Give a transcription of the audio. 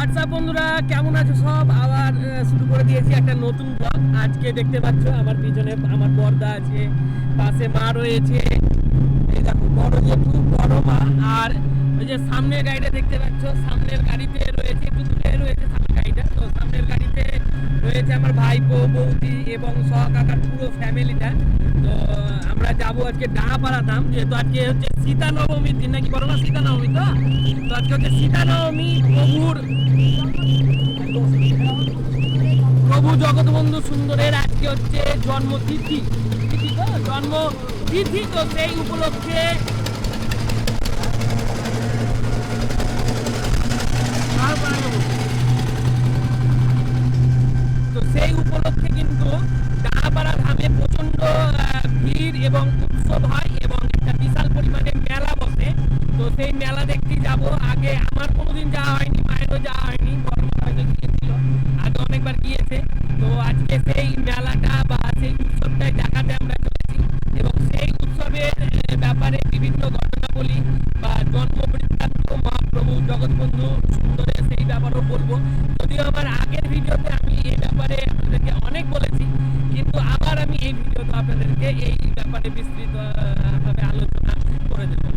WhatsApp বন্ধুরা, কেমন আছো সব? আবার শুরু করে দিয়েছি একটা নতুন ব্লগ। আজকে দেখতে পাচ্ছ আমার পিছনে আমার বর্দা আছে, পাশে মা রয়েছে। এই দেখো বড় জেঠু, বড় মা। আর ওই যে সামনের গাড়িটা দেখতে পাচ্ছ, সামনের গাড়িতে রয়েছে, একটু দূরে রয়েছে সামনের গাড়িটা। তো সামনের গাড়িতে রয়েছে আমার ভাইপো, বৌদি এবং সহকাকার পুরো ফ্যামিলিটা। তো আমরা যাবো আজকে ডাঙাপাড়া ধাম, যেহেতু আজকে হচ্ছে সীতা নবমীর দিন, নাকি বলো না সীতা নবমী? তো আজকে হচ্ছে সীতা নবমী, প্রভু জগৎবন্ধু সুন্দরের আজকে হচ্ছে জন্মতিথি। জন্মতিথি, তো সেই উপলক্ষে কিন্তু ডাঙাপাড়া ধামে প্রচন্ড ভিড় এবং উৎসব হয় এবং একটা বিশাল পরিমাণে মেলা বসে। তো সেই মেলা দেখতে যাব। আগে আমার কোনোদিন যাওয়া হয়নি, মায়েরও যাওয়া হয়নি, বড় মা হয়তো গিয়েছিল, আগে অনেকবার গিয়েছে। তো আজকে সেই মেলাটা বা সেই উৎসবটাই দেখাতে আমরা চলেছি এবং সেই উৎসবের ব্যাপারে বিভিন্ন ঘটনাবলী বা জন্ম বৃত্তান্ত মহাপ্রভু জগৎবন্ধু সুন্দরের সেই ব্যাপারেও বলবো। যদিও আমার আগের ভিডিওতে আমি এই ব্যাপারে আপনাদেরকে অনেক বলেছি, কিন্তু আবার আমি এই ভিডিওতে আপনাদেরকে এই ব্যাপারে বিস্তৃত ভাবে আলোচনা করে দেবো।